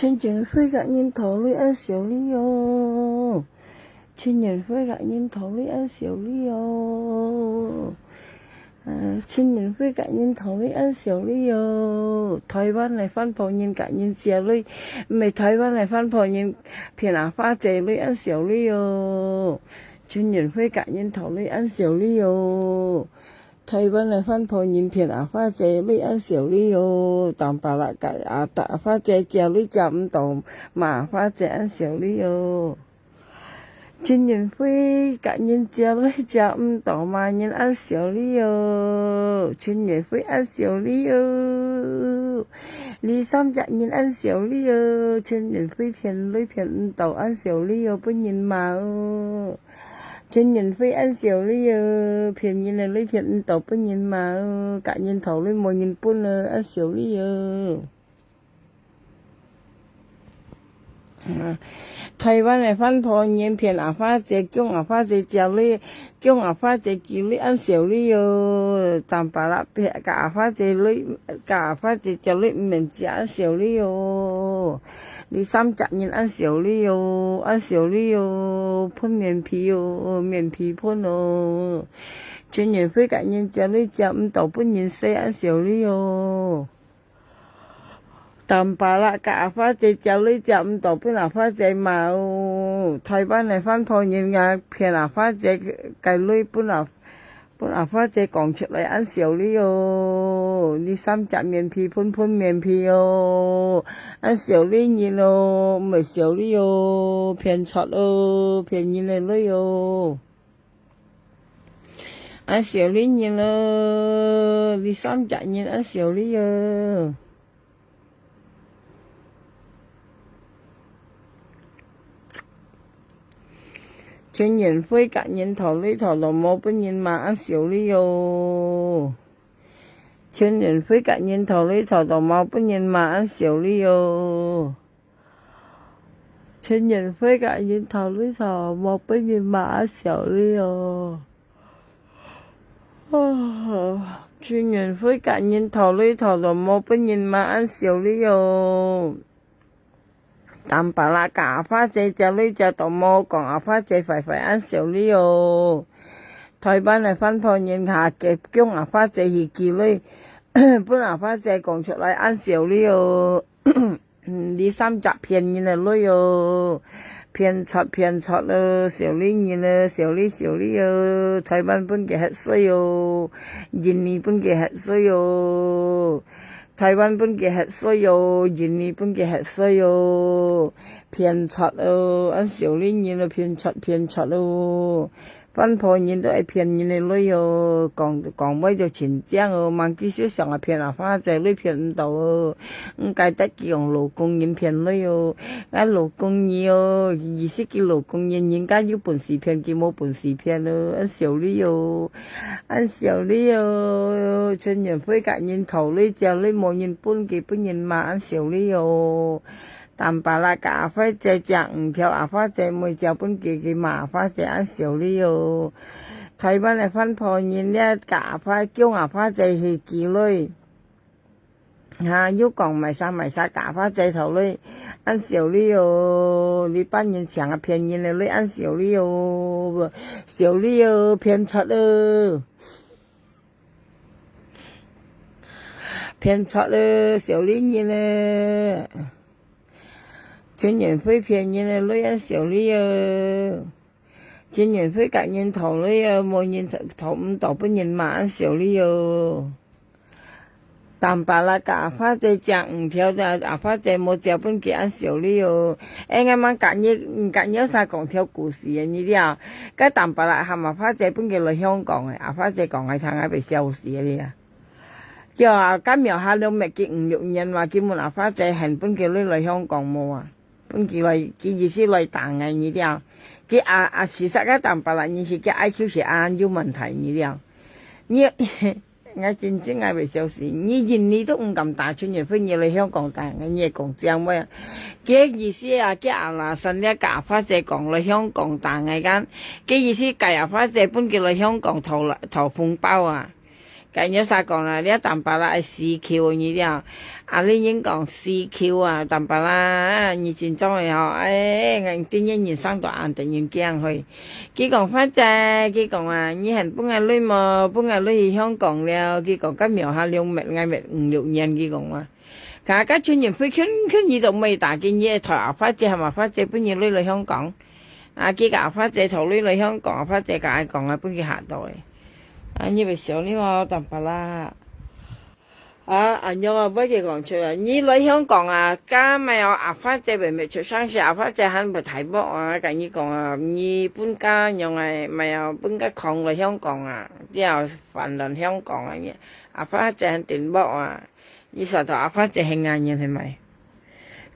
春节会甲人头里按小哩哟，春节会甲人头里按小哩哟，春年会甲人头里按小哩哟，台灣嚟翻破人甲人借哩，唔係台灣嚟翻破人片牙花借哩按小哩哟，春年會甲人頭里按小哩哟。台灣嚟翻破人片牙花姐呢按小哩喲，淡白啦介大花姐借呢借唔到，麻花姐按小哩喲。春人會甲人借呢借唔到，麻人按小哩喲。春人會按小哩喲，二三隻人按小哩喲。春人會騙女騙唔到按小哩喲，本人嘛。春人會按小哩喲，騙人嚟女騙唔到本人嘛，甲人頭裡冇人搬啦，按小哩喲。台灣嚟翻破人騙牙花姐，叫牙花姐借哩，叫牙花姐叫哩按小哩喲，淡白啦騙牙花姐哩，牙花姐借哩唔明借按小哩喲。你三隻人按小哩喲，按小哩喲，噴面皮喲，面皮噴喲。全人會甲人借哩借唔到本人死按小哩喲。淡白啦，甲花姐借哩借唔到本牙花姐嘛哦。台灣嚟翻破人啊，騙牙花姐計哩本牙花姐講出嚟按小哩喲，你三隻面皮噴面皮喲，按小哩人喲，唔係小哩喲，騙錯喲，騙人嚟喲，按小哩人喲，你三隻人按小哩喲。全人會甲人頭裡頭就冇本人嘛按小哩喲，全人會甲人頭裡頭就冇本人嘛按小哩喲，全人會甲人頭裡頭冇本人嘛按小哩喲，全人會甲人頭裡頭就冇本人嘛按小哩喲。淡白啦，甲花姐借哩借到冇講牙花姐快快按小哩喲。台灣嚟翻破人下嘅叫牙花姐去叫哩，本牙花姐講出嚟按小哩喲。你三隻騙人嚟哩喲，騙錯咯，小哩人咯，小哩喲。台灣本嘅係衰喲，印尼本嘅係衰喲。台灣本嘅係衰喲，印尼本嘅係衰喲，騙錯咯，按小哩人咯，騙錯咯，翻破人都係騙人嚟哩喲，講咩就錢正哦，萬幾少上係騙牙花姐哩騙唔到哦，計得用勞工人騙哩喲，勞工人哦，意思叫勞工人家有本事騙，佢冇本事騙咯，按小哩喲，春人會甲人頭哩借哩冇人搬嘅本人嘛按小哩喲。淡白啦，甲花姐借唔條牙花姐冇借本嘅麻花姐按小哩喲。台灣嚟翻破人咧，叫牙花姐去叫哩，要講埋晒甲花姐頭哩按小哩喲。你班人成日騙人嚟哩按小哩喲，小哩喲騙錯咯，小哩人咧。全人會騙人嚟按小哩喲，全人會甲人頭哩喲，冇人頭唔到本人嘛按小哩喲。淡白啦，甲花姐借唔條，牙花姐冇借本嘅按小哩喲。啱啱隔晒講條故事啊，你啲個淡白啦，係牙花姐本嘅嚟香港嘅，牙花姐講係睇下被笑死啲啊。叫啊，今日下兩日嘅5、6人話叫門牙花姐係本嘅嚟香港冇啊。本佢嚟，佢意思嚟打嘅你啲，佢事實嘅淡白啦，你是佢 IQ 是有問題你啲，你我真正係未笑死，你印尼都唔敢打春節飛，你嚟香港打嘅，你講正咩？佢意思啊，佢嗱新嘅牙花姐講嚟香港打嘅間，佢意思牙花姐本佢嚟香港投風包啊。cái nhớ sao còn là đĩa tầm bà la CQ như thế nào à lý những còn CQ à tầm bà la như chuyện trong này họ ấy ngành tuy nhiên nhìn sang tòa án tự nhiên kia thôi khi còn phát ra khi còn à như hình bữa ngày lui mà bữa ngày lui thì không còn là khi còn các miểu hai liông mệt ngay mệt liệu nhiên khi còn mà cả các chuyên nghiệp phải khiến gì động mày tại cái nhẹ thọ phát ra mà phát ra bữa nhiêu lui lại không còn à khi cả phát ra thầu lui lại không còn phát ra cả ai còn là bữa kia hạ rồi như vậy xíu ní mà tầm bà la nhưng mà bây giờ còn chơi như lấy香港啊，加咪有發仔咪咪出生時發仔喺度睇波啊，咁呢講啊，日本家用係咪有本家抗嚟香港啊，之後反論香港啊嘢，發仔喺電波啊，呢實在發仔係硬嘢係咪？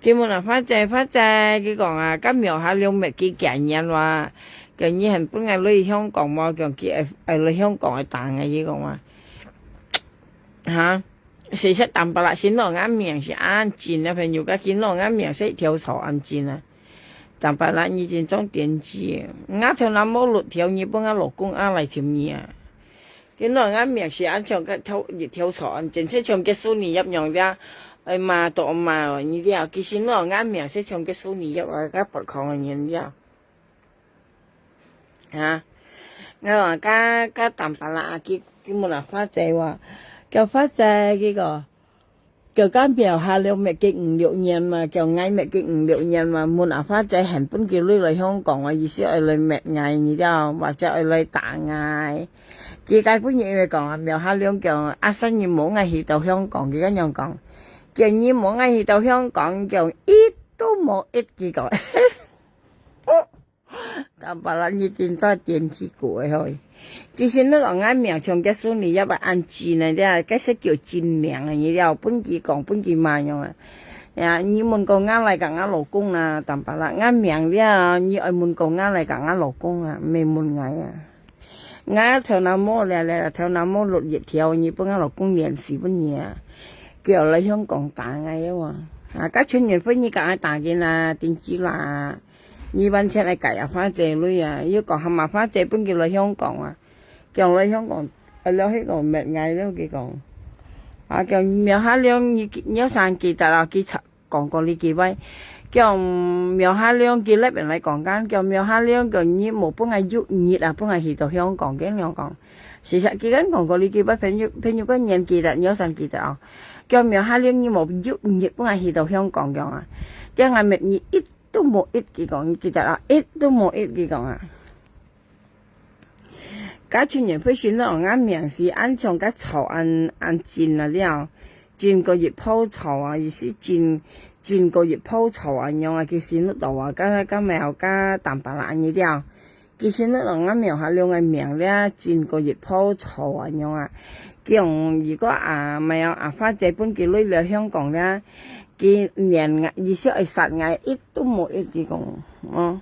基本上發仔佢講啊，今日下兩日幾勁人話，咁呢係本家嚟香港嘛，咁佢嚟香港係大嘅呢講話嚇。事實淡白啦，先落眼面是安靜啊，朋友家見落眼面識跳槽安靜啊，淡白啦以前裝電視，啱條那冇落跳，日本嘅老公啱嚟條嘢啊，見落眼面是安唱嘅跳槽安靜，即唱嘅蘇尼入樣啲，哎嘛多嘛，呢啲啊，其實落眼面識唱嘅蘇尼入啊，家不抗嘅嘢啲啊，我話家淡白啦，佢冇人發仔話。叫發仔cái個叫間表下了咪幾5、6年嘛，叫ngay咪幾5、6年嘛，muốn發仔hành本叫lui嚟香港啊，意思係嚟咪ngày như đó，或者係嚟打ngày，佢cái本嘢咪講啊，苗下了叫阿生你冇ngày去到香港，佢咁樣講，叫你冇ngày去到香港，叫一都冇一幾個，但係啦，你真係電視過去。其實那個眼名唱嘅蘇尼一把安靜啊，啲嗰些叫真名啊，你了本地講本地嘛樣啊，呀，你問個眼嚟講眼老公啊，但係啦眼名啲你愛問個眼嚟講眼老公啊，未問嗌啊，眼條那麼嚟條那麼落葉條，你幫眼老公聯繫乜嘢啊，叫嚟香港打嗌啊嘛，啊，家春元婚你講打嘅啦，電子啦。你班車嚟計啊，發仔女啊，要講係咪發仔本叫嚟香港啊，叫嚟香港，嚟香港咩嗌咯？佢講，啊叫苗下亮，你上記得啦，佢講過呢幾位，叫苗下亮佢呢邊嚟講緊，叫苗下亮叫你冇幫佢喐熱啊，幫佢去到香港嘅香港，事實佢緊講過呢幾位朋友嗰年記得，你上記得啊，叫苗下亮你冇喐熱幫佢去到香港嘅啊，即係咪熱一都冇一幾講，記得啦，一都冇一幾講啊！家村人會選到啱名是安唱個草安靜啊了，漸個月鋪草啊，意思漸個月鋪草啊樣啊，佢選到啊，家咪有家淡白啦呢了，佢選到啱名下兩個名咧，漸個月鋪草啊樣啊，佢用如果咪有發仔本佢女嚟香港咧。佢年意思係實ngày ít都冇一幾講，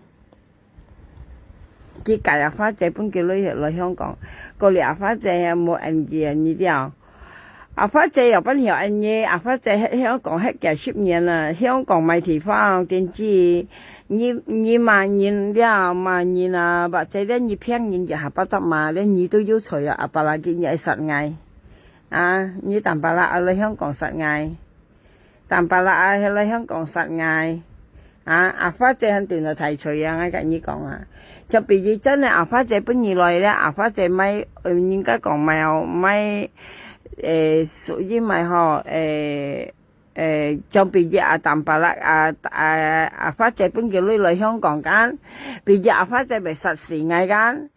佢介發仔本叫女嚟香港，個嚟發仔冇人嘅呢啲發仔又不曉人嘢，發仔喺香港喺幾10年啦，香港買地方電子你萬年了萬年啊，或者咧你平年就下不得嘛，咧你都要除啊，白啦嘅嘢實ngày啊，你淡白啦嚟香港實ngày。但白啦，喺香港實ngày發仔肯定就提除啊！我跟你講啊，就比如真係發仔本以來咧，發仔咪應該講咪有咪屬於咪就比如但白啦發仔本叫女嚟香港間，比如發仔咪實時ngày間。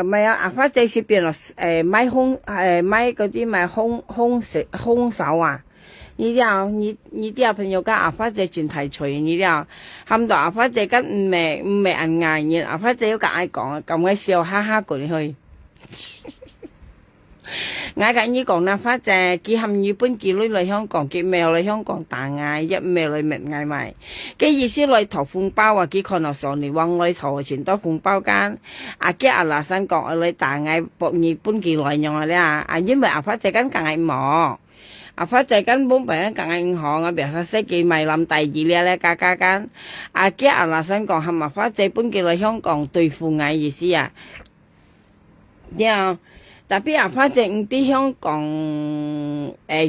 咪有發仔是變落咪嗰啲咪空手啊！你啲朋友家發仔全提除你啲冚到發仔跟唔係人嗌嘢，發仔要夾嗌講咁嘅笑哈哈過去。嗌緊呢講啦，發仔佢含日本佢女嚟香港，佢未嚟香港打嗌，一未嚟明嗌埋。嘅意思嚟投紅包啊，佢可能上嚟往嚟投錢多紅包間。佢嗱新講嚟打嗌博日本佢來用啦，因為發仔跟夾嗌冇。發仔根本俾夾嗌銀行啊，別說識佢咪諗第二咧加間。佢嗱新講係咪發仔本佢嚟香港對付嗌意思啊？特别發者唔伫香港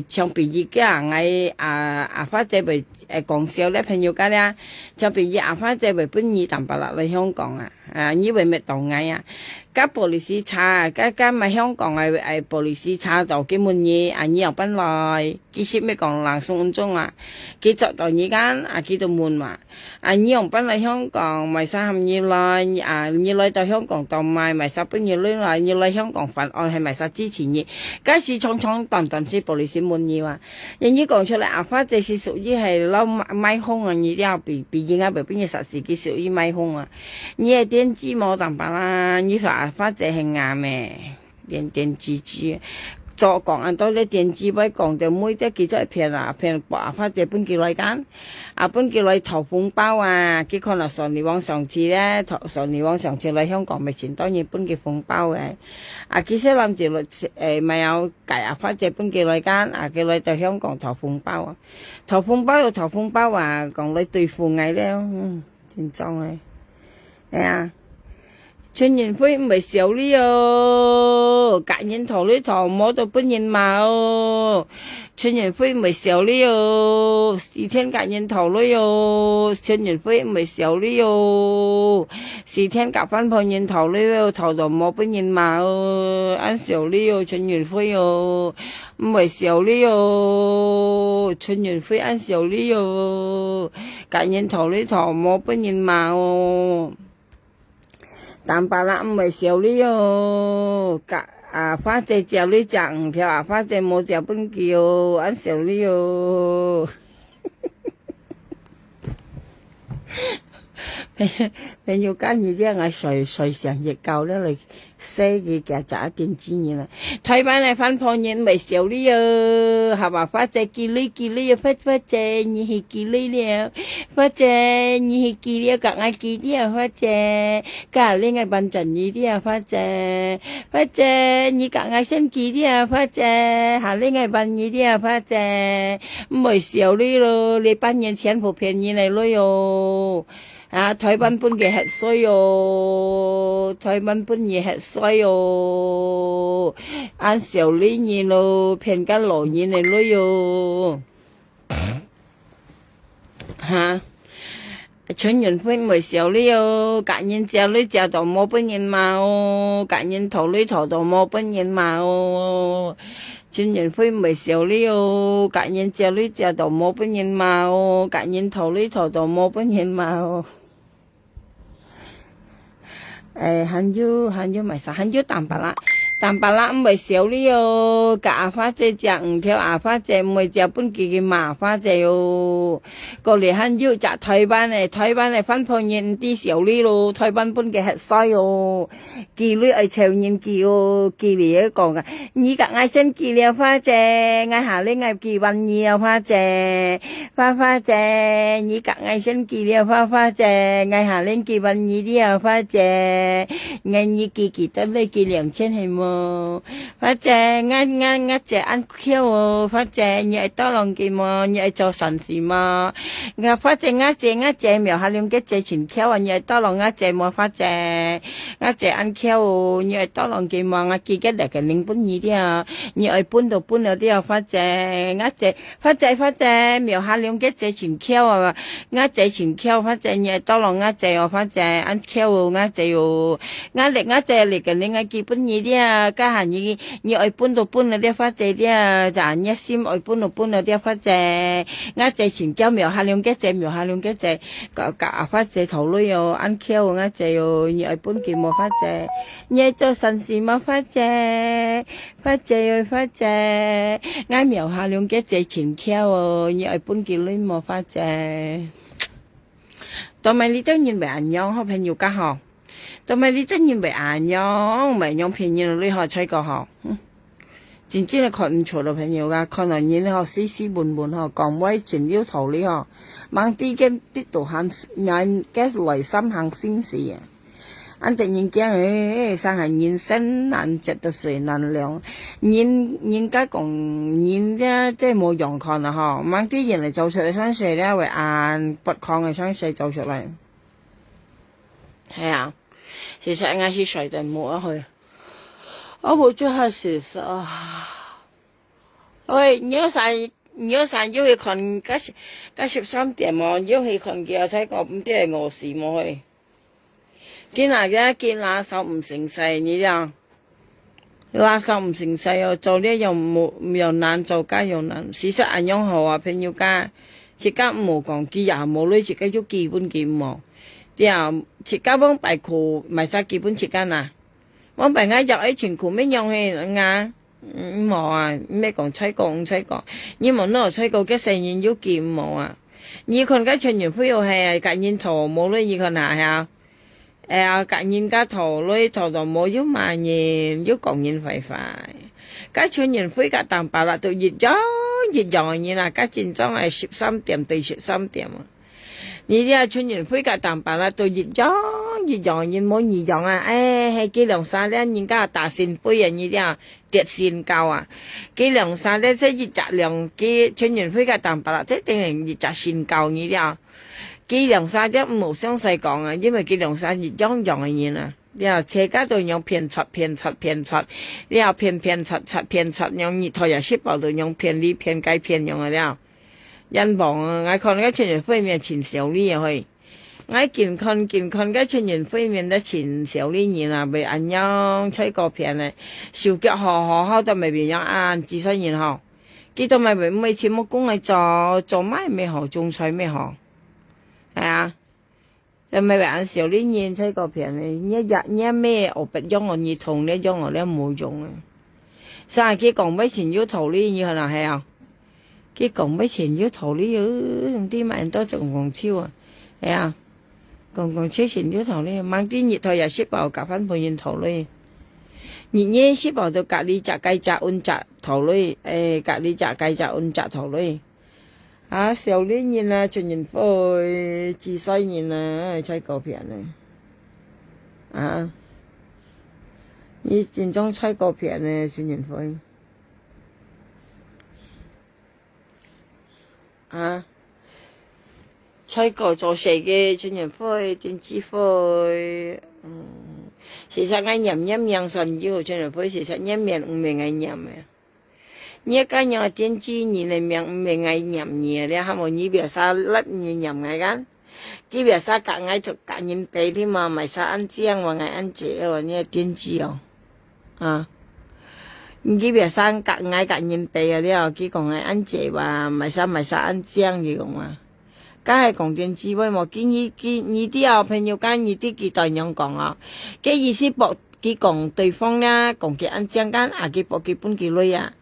像畢業嘅發者未講笑咧朋友家咧，像畢業發者未本意淡白落嚟香港以為咪當嗌甲保利斯查，甲咪香港保利斯查到嘅門嘢，你又本來其實咪講人送中佢做到而家佢到門嘛，你又本來香港咪使含你來你來到香港度咪使本你來你來香港犯案係咪使支持你？假使衝衝斷斷是保利斯門嘢人哋講出嚟發者是屬於係撈買空你啲比應該未邊嘢實事，佢屬於買空你係電子冇淡白啦，你話發者係啱嘅，電子做講很多啲電子咪講到每啲記者騙騙發者本幾來間，本幾來投風包佢可能上年往上次咧，上年往上次嚟香港咪前當然本幾風包嘅，其實諗住咪有計發者本幾來間，佢來到香港投風包投風包又投風包講嚟對付藝咧，真裝春年輝唔係少呢隔年頭呢頭摸到本年嘛春年輝唔係少呢四天隔年頭呢春年輝唔係少呢四天隔翻半年頭呢頭度摸本年嘛按少呢春年輝唔係少呢春年輝按少呢隔年頭呢頭摸本年嘛淡白啦，唔係少呢花姐嚼呢隻五條花姐冇嚼本叫按少呢朋友間呢啲水上熱夠咧嚟寫嘅夾雜一點資源啦，台灣嚟翻破年咪少呢係嘛花姐記呢花姐你係記呢了，花姐你係記了，夾硬記啲花姐，夾呢個笨陣呢啲花姐你夾硬先記啲花姐，下呢個笨呢啲花姐，咪少呢咯，你半年前普遍你嚟咯喲。台灣本嘅係衰台灣本嘢係衰按少呢嘢咯，偏緊羅嘢嚟咯春年輝咪少呢隔年之後呢就到冇本年嘛隔年頭呢頭到冇本年嘛春年輝咪少呢隔年之後呢就到冇本年嘛隔年頭呢頭到冇本年嘛很少咪實很少淡白啦唔係少呢夾花姐隻五條花姐唔係隻本幾嘅麻花姐過嚟很少隻台灣嚟翻破年啲少呢咯，台灣本嘅係衰記呢係長年記嚟一個㗎，你夾嗌先記了花姐，嗌下呢嗌記運二花姐，花姐，你夾嗌先記了花姐，嗌下呢記運二啲花姐，嗌你記得呢記2000係麼？花姐，我姐按 Q 花姐，你係多浪記麼？你係做神事麼？花姐我姐苗下兩個姐前 Q 你係多浪我姐麼？花姐，我姐按 Q 你係多浪記麼？我記得嚟嘅領本二啲你係搬到搬咗啲花姐，花姐苗下兩個姐前 Q 我姐前 Q 花姐，你係多浪我姐花姐按 Q 我姐我姐嚟嘅領我記本二啲家下你愛搬到搬咗啲花姐啲就一心愛搬到搬咗啲花姐，我姐前交苗下兩個姐夾花姐頭女按 Q 我姐你愛搬幾麼花姐，你愛做神事麼花姐，我苗下兩個姐前 Q 你愛搬幾女麼花姐，同埋你當然為人樣好朋友家嗬。同埋你真然為眼樣，唔係樣便宜你學吹個學，真正係看唔錯咯朋友噶，看人嘢你學斯文學，講威前腰頭你學，猛啲嘅啲度行眼嘅內心行先事安定人驚上係人生難值得水難量，人家講人咧即係冇用看啦嗬，猛啲人嚟做出嚟想水咧為眼不抗嘅想水做出嚟，係其實我是誰都冇去，我冇做下事實啊！喂，你要上要去看13點喎，要去看嘅才講唔啲係餓死冇去。見那手唔成勢，你呀？拉手唔成勢哦，做呢又難，做家又難。事實按樣好啊，朋友家，自家冇講，佢也冇女，自家要基本嘅冇。啲啊，自家幫bài庫，咪晒基本自家嗱。幫bài啱入喺全庫咩用去啱？冇啊，咩講吹過唔吹過，你冇攞吹過嘅成年要見冇啊。你看個成員會有係隔年頭冇女，你看下下。隔年家頭女頭就冇要萬年，要講年快快。家全年會家淡白啦，到熱咗嘢啦，家戰爭係13點對13點啊。你啲全年會家淡白啦，到熱咗嘢冇異樣啊！係幾兩三年人家大扇杯啊，你啲跌線夠啊，幾兩三年即熱雜量幾全年會家淡白啦，即定係熱雜線夠你啲。幾兩三日冇詳細講啊，因為幾兩三日樣嘅嘢啊，然後車家都用騙出，然後騙，用熱台又識報道用騙哩騙雞騙用啊了，人亡啊！我看嗰全人會面前小哩去，我見看嗰全人會面得前小哩嘢啊，被安樣吹個騙咧，手腳好都未變樣按自身然後，幾多咪每次冇工嚟做咩咩好，種菜咩好。係啊，又咪話按少啲嘢吹個片咧，一咩我不用我兒童咧用我咧冇用啊。所以佢講俾錢要投呢嘢可能係啊，佢講俾錢要投呢啲咪多仲講超啊，係啊，講超錢要投呢，掹啲熱台又識爆夾翻半年投呢，熱嘢識爆到隔離隻雞隻温隻投呢，隔離隻雞隻温隻投呢。啊，少年人啊，全人會自細人啊，吹過片呢。啊，你真正吹過片呢，全人會。啊，吹過做事嘅全人會，電子會，其實我念神要全人會，其實念唔明我念嘅。你個人電子你嚟明唔明係念嘢咧？係冇你別晒粒你念嘅間，佢別晒隔嗌就隔人背添嘛，咪晒按正話嗌按正咧話你電子哦，啊，你別晒隔嗌隔人背啊了，佢講嗌按正話咪晒按正嘅講嘛，梗係講電子喂冇見你啲啊朋友間你啲幾代人講啊，嘅意思博佢講對方咧講佢按正間啊，佢博佢本佢女啊。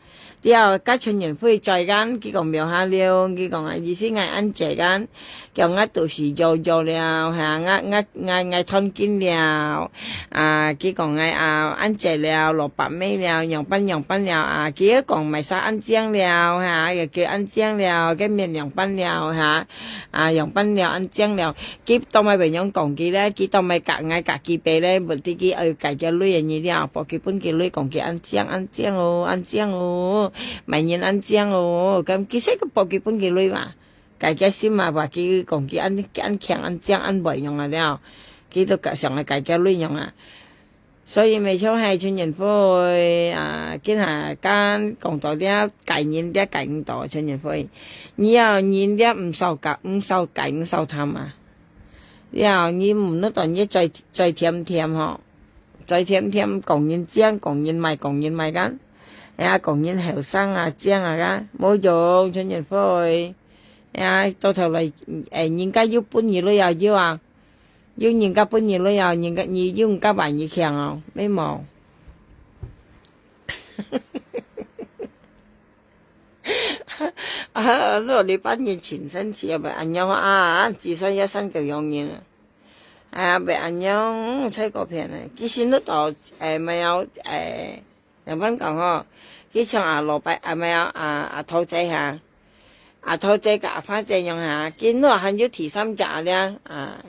之後家全人會再間，佢講描下了，佢講意思係按這間，叫我到時做了，係我吞見了，佢講按這了，蘿蔔尾了，樣品了，佢講咪晒按正了，又叫按正了，嘅面樣品了，樣品了按正了，佢當咪為樣講佢咧，佢當咪隔佢背咧，目的佢要隔嘅女人嘢了，博佢本佢女講佢按正哦。每年按正哦，咁其實個博基本嘅女嘛，家家先嘛話佢講佢按強按正按袂用啊了，佢都上係家家女用啊，所以咪想係全人會見下間講到啲概念啲概念度全人會，你要念啲唔受貪啊，要你唔得當你再甜嗬，再甜講人正講人賣間。講人後生啊，正啊噶，冇用全人會，到頭嚟人家要搬嘢都要人家搬嘢都要人家你要人家買嘢強啊，咩冇？你搬嘢全身似咪按樣自身一身就用嘢啊，咪按樣吹個片啊，其實都到咪有日本講嗬。佢像蘿蔔咪有兔仔嚇，兔仔夾花仔用嚇，見到還要提心扎咧，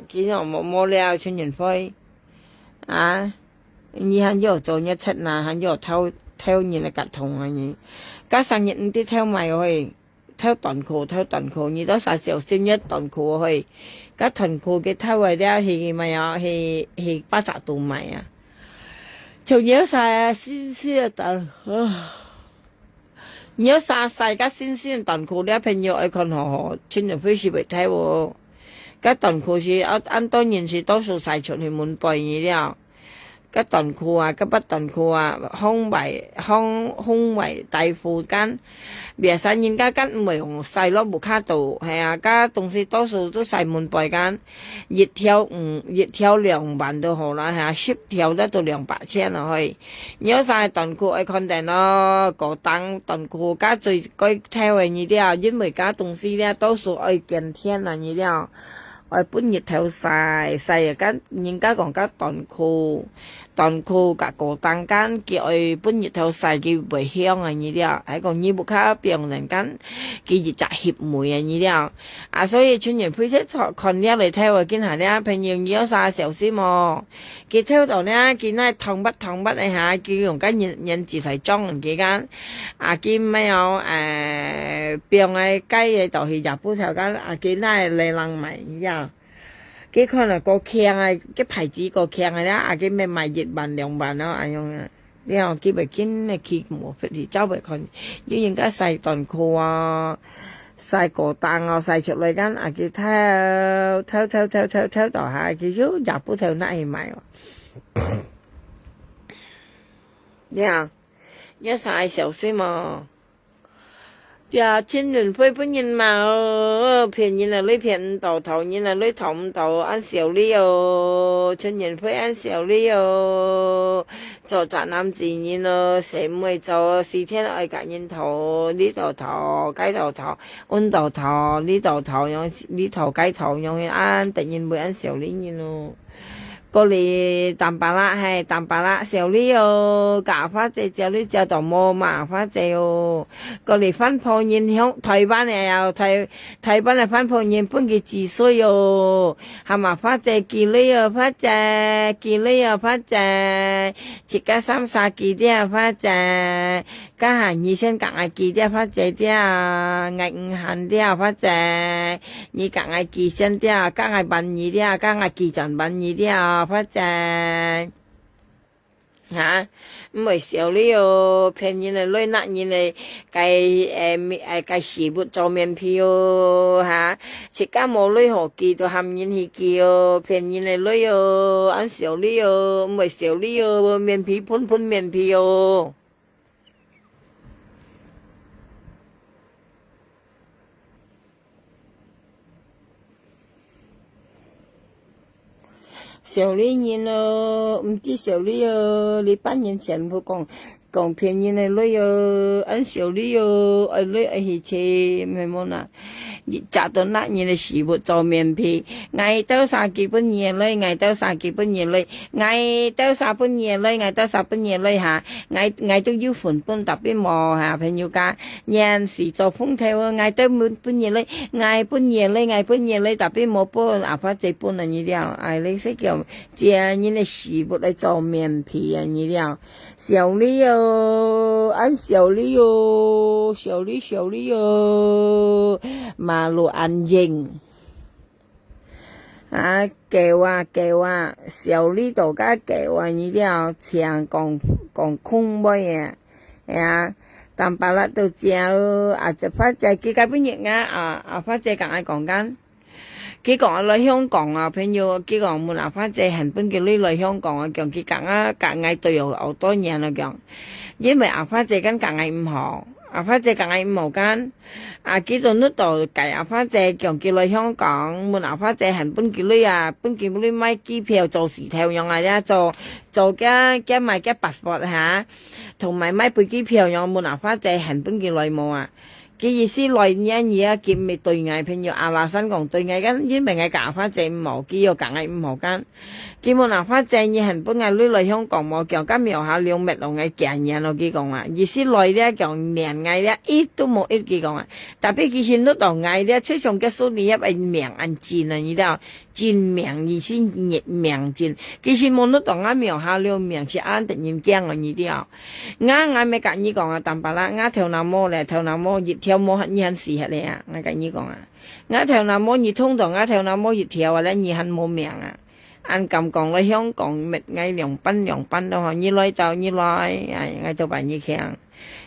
見到冇了全人會，你還要做一出嗱，還要偷你嚟夾痛啊你，加上日啲偷埋去，偷短褲，你都實小心一短褲去，加短褲嘅偷嚟咧係咪有係80度買啊？从鸟晒新鲜蛋，鸟晒晒甲新鲜蛋裤了，朋友爱看好，亲人非是袂睇喎。甲蛋裤是按当然是多数晒出去门背了。甲短裤啊，甲不短裤啊，胸围大裤间，别使人家间唔会用晒落木卡度，系啊，甲东西多数都晒门背间，热条2万都好啦，系啊，10条得到200千落去。如晒短裤爱看定咯，高档短裤甲最该挑的你了，因为甲东西了多数爱见天啊你了。我本日頭晒啊間，人家講甲短褲甲高檔間，叫我本日頭晒佢袂香啊你了，還講你不卡病人間，佢就翕梅啊你了，啊所以春人配色看了嚟睇我見下咧，朋友你要晒小心哦，佢睇到咧，佢那痛不的下，佢用緊人字嚟裝人幾間，啊佢沒有病嘅雞嘅就係日本頭間，啊佢那嚟人買你了。佢可能個強啊，cái牌子個強啊啦，啊佢咪賣1萬2萬咯，啊樣啊，然後佢咪見咧佢冇fit thì周圍看，要人家晒短褲啊，晒高檔啊，晒出嚟間啊佢偷到下，佢就日本頭那去買喎，要晒小心嘛。呀，亲人会本人嘛，骗人啊，你骗唔到，投人啊，你投唔到，按小你哦，亲人会按小你哦，做宅男自然咯，社唔會做4天愛隔人投，呢度投，街度投，安度投，呢度投，用呢投街投，用按突然會按小你咯。過嚟淡白啦，係淡白啦，小呢哦，假花姐姐呢就到冇麻花姐哦，過嚟翻破現響台灣又台灣嚟翻破現半個自衰哦，係麻花姐見呢哦花姐，見呢哦花姐，切加30幾啲花姐，加下2先夾下幾啲花姐啲啊，嗌5行啲花姐，你夾下幾先啲啊，加下萬2啲啊，加下幾陣萬2啲啊。發正嚇，唔係少呢個騙人嚟攞拿人嚟計時活做面票嚇，食家冇攞何記到含人去叫騙人嚟攞哦，按少呢個唔係少呢個面皮盤面皮哦。小李人咯，唔知小李哦，你半年前不講騙人的女哦，按小李哦，愛女愛去車咩麼啦？食到那人的食物做面皮，嗌到3幾本嘢女，嗌到3幾本嘢女，嗌到3本嘢女，嗌到3本嘢女嚇，嗌到要份本特別冇嚇，朋友家人時做風頭喎，嗌到本嘢女，嗌本嘢女特別冇本，阿發這本啊你了，唉你識叫借人的食物來做面皮啊你了，小李哦，按小李哦，小李哦。馬路安靜啊，叫啊，小呢度加叫啊，你了常講空妹啊，啊，但白啦都只啊，就發仔幾個半月啊，發仔講講緊，佢講來香港啊，朋友佢講冇嗱發仔很本叫你來香港啊，講佢講啊，講嗌對有好多年啦講，因為阿發仔跟講嗌唔好。阿花姐講係5毛間，啊幾種都度計阿花姐強叫嚟香港，問阿花姐係本叫你啊，本叫你買機票做時條用啊啫，做嘅買嘅白貨嚇，同埋買飛機票用問阿花姐係本叫嚟冇啊。嘅意思來年嘢啊，結咪對外朋友阿拉新講對外間，因為係假花姐5毛機又講係5毛間，基本阿花姐你係本係你來香港冇叫今苗下2米路嘅見人咯，佢講啊，意思來咧講連嗌咧，一都冇一佢講啊，特別其實都當嗌咧，出上嘅數你一係命安賤啊，你知道？真命意思熱命賤，其實冇都當阿苗下2命是安突然驚啊，你知道？啱咪講你講啊，但白啦，啱頭那麼咧，頭那麼熱條麼你很適合你啊，我跟你講啊，啱頭那麼熱通道，啱頭那麼熱條或者你很冇命啊。anh cầm còn lại香港mệt ngay两班咯，你來到ngay到辦你強，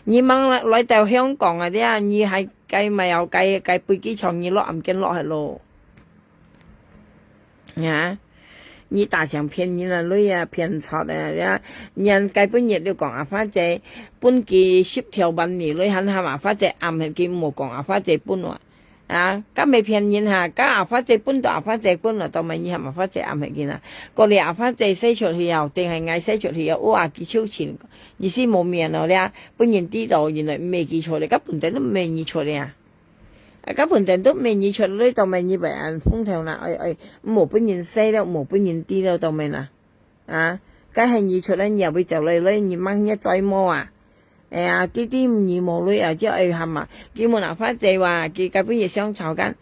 你掹來到香港啊啲啊，你係計咪又計飛機場你落暗經落去咯，啊！你大場騙人啊女啊騙錯啊！人計本日要講阿花姐，本記10條文兒女肯喊阿花姐暗係見冇講阿花姐本喎，啊！咁未騙人嚇，咁阿花姐本到阿花姐本啦，到咪你係阿花姐暗係見啊？個你阿花姐寫出去又定係嗌寫出去又哇幾超前，意思冇面咯咧，本人知道原來未記錯咧，根本都未記錯咧。các phần tiền tốt mình như chuyện lấy tàu mình như vậy phong theo là một bên nhìn xe đâu một bên nhìn đi đâu tàu mình cái hành như chuyện lên nhiều bây giờ lấy như mang nhất trái mò tí như mò lấy chứ hầm cái món nào phát chạy và cái bây giờ sáng chào cái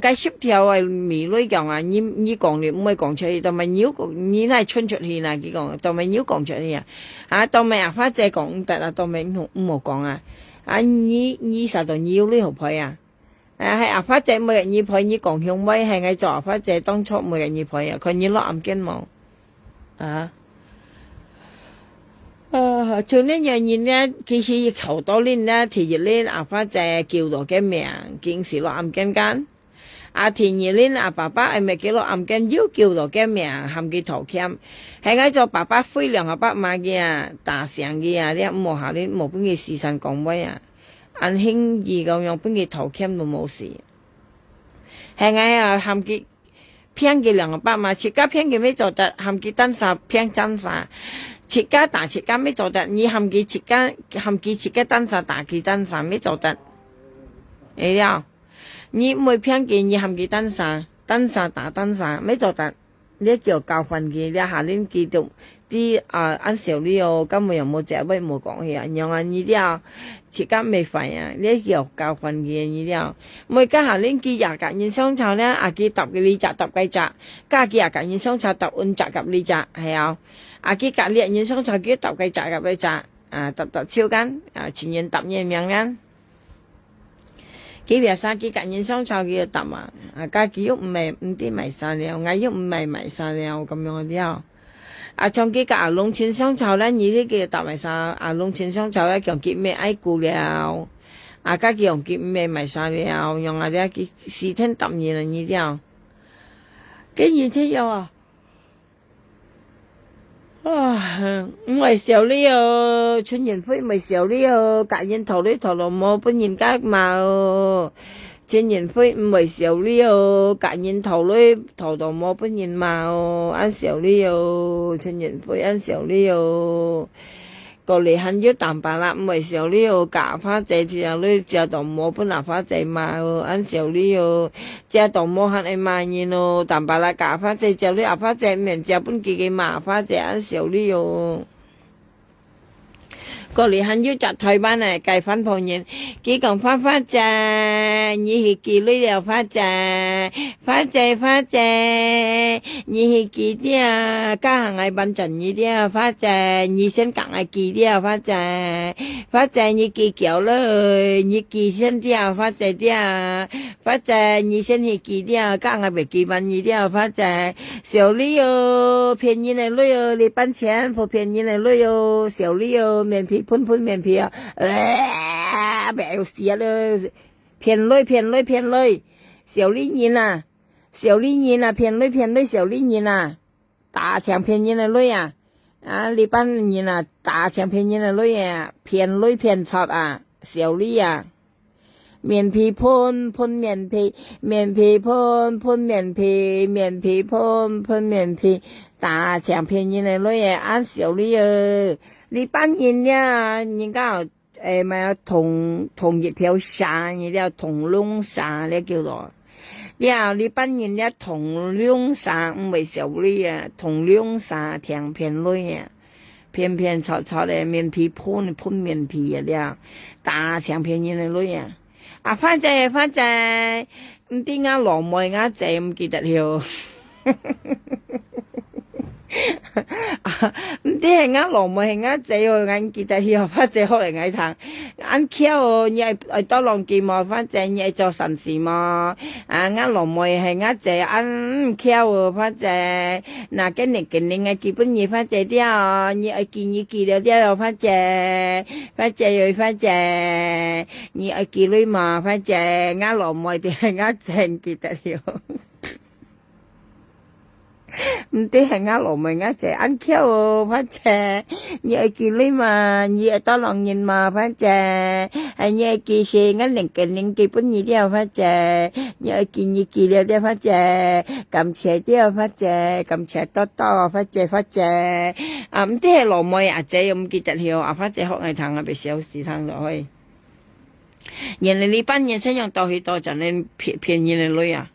cái ship theo mì lấy còn như còn thì mới còn chơi tàu mình nhíu như này春chuyện thì là cái còn tàu mình nhíu còn chuyện thì tàu mình phát chạy còn tại là tàu mình không một còn như sao tàu nhiều lấy học phải係阿花姐每日二倍二講向威係嗌做阿花姐當初每日二倍佢二落暗經冇從呢樣嘢呢，其實好多年呢，第二年阿花姐叫到嘅名，竟是落暗經間。第二年阿爸爸係咪叫落暗經又叫到嘅名，含佢頭鉗，係嗌做爸爸飛200萬嘅大成嘅啲冇下年冇邊嘅時辰講威anh輕易咁樣俾佢頭鉗都冇事，係嗌含佢騙佢200萬，切家騙佢咩做得，含佢單殺騙真殺，切家打切家咩做得，你含佢切家單殺打佢單殺咩做得，你了，你唔會騙佢，你含佢單殺打單殺咩做得，你叫教訓佢，你下年繼續。啲按小呢個根本又冇隻位冇講起讓你啲切間未煩呢叫教訓嘅你啲每家下年幾廿間人相湊咧，幾揼嘅呢隻揼雞隻，加幾廿間人相湊揼半隻及呢隻係幾隔離人相湊幾揼雞隻及呢隻揼超間全人揼嘢命間。幾邊幾間人相湊幾揼加幾喐唔啲咪晒了，嗌喐唔咪晒了咁樣啲從幾個龍泉相湊咧，你呢個搭埋晒龍泉相湊咧，強結咩愛顧了，家己用結咩埋晒了，用啲幾時天揼嘢啦，你知跟住聽有唔係時候呢春園飛咪時候呢隔人頭呢頭落冇本人家嘛春園飛唔係時候呢隔人頭呢頭度冇本人嘛按時候呢春園飛按時候呢個嚟很咗淡白啦，唔係時候呢假花仔之後呢只度冇本拿花仔嘛按時候呢只度冇肯係賣嘢咯，淡白啦假花仔之後呢阿花仔唔只本自己麻花仔按時候呢個嚟很要集台灣嚟計翻旁人，幾講花仔，你係幾類了花仔，你係幾啲家行係笨陣呢啲花仔，你先講係幾啲花仔你幾久了，你幾先啲花仔啲花仔你先係幾啲家係未幾蚊呢啲花仔，小李喲，便宜嚟喏你搬錢不便宜嚟喏小李喲免皮。噴面皮別有事了，騙累，小李人騙累小李人大場騙人的累你班人大場騙人的累騙累騙錯小李面皮噴面皮，面皮噴面皮，面皮噴面皮，大場騙人的累按小李你班人呀，人家咪同一條線，你了同龍線咧叫做，你班人咧同龍線唔係小李同龍線聽騙累騙錯咧面皮噴面皮了，大場騙人的累花仔，唔知落梅仔唔記得了。唔知係啱羅妹係啱仔哦，眼記得要發仔學嚟眼堂，眼翹哦，你係多浪記嘛，發仔你係做神事嘛，啱羅妹係啱仔眼翹哦，發仔嗱今年嘅基本嘢發仔啲啊，你係記了啲咯，發仔又發仔，你係記女嘛，發仔啱羅妹啲係啱仔記得了。唔知係啱羅明啱隻啱 Q 哦，反正你係記你嘛，你係多浪人嘛，反正係你係記些啱零基本嘢啲反正你係記了啲反正咁斜啲反正咁斜多反正啊唔知係羅妹阿姐唔記得了啊，反正學藝堂啊被小事堂落去，人哋呢班人先用到去多就你騙人哋女啊，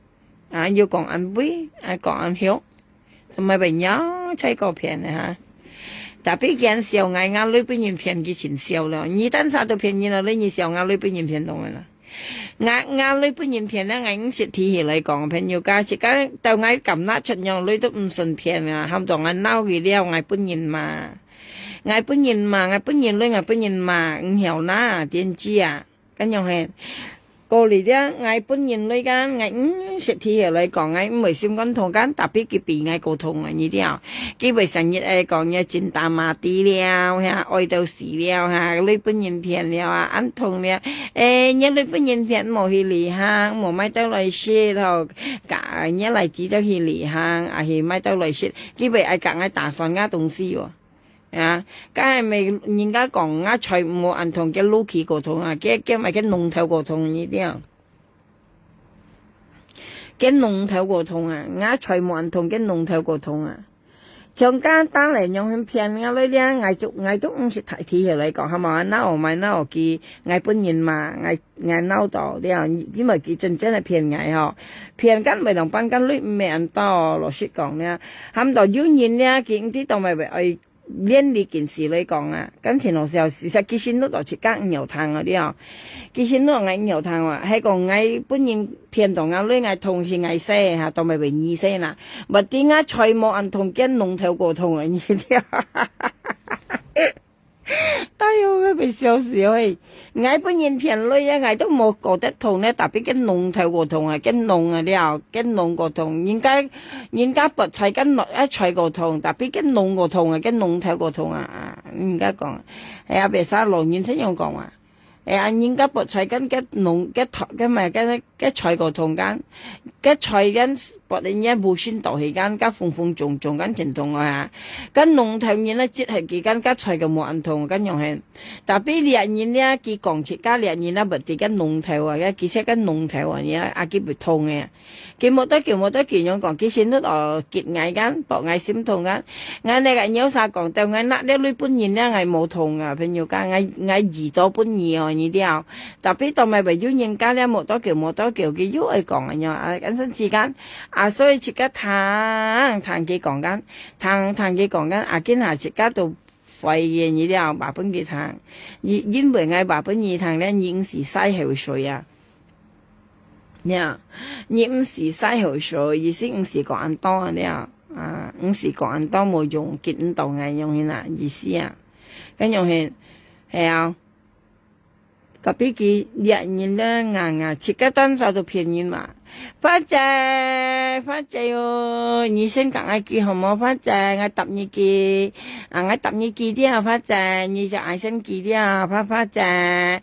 啊要講安杯啊講安曉。同埋被nhau chơi cổ phiền này ha, tapi kian siêu ngày ngã lưỡi bên nhìn phiền cái chuyện siêu rồi, nhị tan sao tôi phiền như là lấy nhị siêu ngã lưỡi bên nhìn phiền đâu mà, ngã lưỡi bên nhìn phiền đó ngày cũng sẽ thì hiện lại còn phiền nhiều cái chỉ cái tao ngày cầm nát chật nhau lưỡi tôi không xuân phiền à, ham toàn anh nao gì đeo ngày bên nhìn mà, ngày bên nhìn lưỡi ngày bên nhìn mà hiểu na tiền chi à, cái nhau hẹn cô lý đó ngày bốn nhìn lấy cái ngày sẽ thi ở lại còn ngày mới xem con thằng cái tapi cái bị ngày cổ thùng là như thế nào cái bây giờ như ai còn như chính ta mà tí leo ha oi đâu xì leo ha lấy bốn nhìn phiền leo à ăn thùng leo ê nhớ lấy bốn nhìn phiền mò hi lì ha mò mai tao lại xe thôi cả nhớ lại chỉ tao hi lì ha à hi mai tao lại xe cái bây ai cả ngày打算ngã东西喎啊，梗係咪人家講啊，財務銀行嘅 Lucky 個通啊，嘅咪嘅龍頭個通呢啲啊，嘅龍頭個通啊，啊財務銀行嘅龍頭個通啊，像簡單嚟用去騙啊，呢啲嗌都唔識睇睇嚟講，係嘛？嗱我買嗱我記嗌本人嘛，嗌鬧到啲因為佢真係騙嗌嗬，騙緊咪同班緊女咩人多，老實講咧，冚到有人咧，見啲當咪為連呢件事嚟講啊，跟前老時候事實基先都來出間牛탕嗰啲啊，基先都嗌牛탕話，係個嗌本人騙同嗌女嗌同時嗌些嚇，當咪為二些啦，咪點解財務銀同跟龍頭過痛啊呢啲啊？哎呦，佢被笑死喂！嗌本人騙女啊，嗌都冇覺得痛咧，特別跟龍頭過痛啊，跟龍啊啲跟龍過痛，人家不齊跟一齊過痛，特別跟龍過痛啊，跟龍頭過痛啊，人家講，係啊，別晒龍人先用講話。人家博菜跟農跟頭跟咪跟菜個同間，跟菜跟博人家無先導起間，跟風重跟前同啊，跟農頭人咧即係幾間跟菜個冇人同跟用係，但係獵人咧佢講切加獵人咧唔係跟農頭啊，佢識跟農頭啊，佢佢唔同嘅，佢冇得樣講，佢先都結嗌間博嗌閃同間，嗌你個有啥講，但嗌嗱啲女本人咧係冇同啊，譬如講嗌移咗本意哦。呢啲啊，特別當咪為咗人家咧冇多叫嘅，要係講嘅啊，緊身之間啊，所以切家談佢講緊，談佢講緊，啊，今下切家到廢嘅呢啲啊，話本佢談，因為嗌話本佢談咧，已經是嘥口水啊，呀，你唔是嘥口水，意思唔是講人多啊啲啊，唔是講人多冇用，結唔到嘅用係嗱意思啊，咁用係啊。特別佢獵人咧切個單手都騙人嘛，發仔哦，你先講一句好冇？發仔我答你句，我答你句啲啊，發仔你就嗌聲句啲啊，發仔，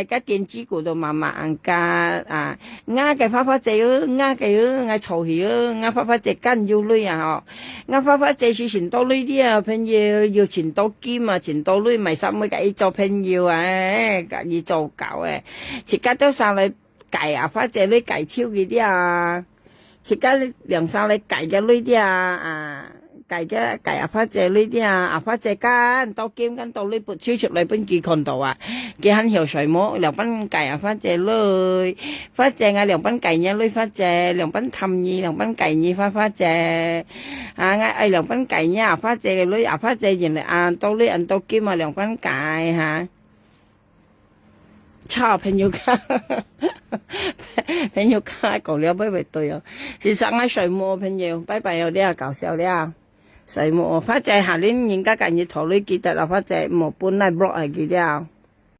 個電子股都慢慢加啊，嘅發仔哦，嘅我嘈起哦，我發仔緊要女啊嗬，我發仔是錢多女啲啊，朋友要錢多金啊，錢多女咪三每個做朋友啊，要做狗誒，切家都上嚟。計啊，發仔你計超幾啲啊？切家兩三你計嘅呢啲啊，計啊發仔呢啲啊，發仔間到兼跟到呢撥超出嚟本幾看到啊，幾肯條水摸兩班計啊發仔女，發仔啊兩班計呢女發仔，兩班氹兒兩班計呢發仔，兩班計呢啊發仔嘅女啊發仔原來到呢到兼啊兩班計嚇。操朋友卡，朋友卡讲了不对哦，是上海水母朋友，拜拜有啲搞笑了。水母，或者下年人家近日頭女記得啦，或者冇搬嚟 block 嚟記了。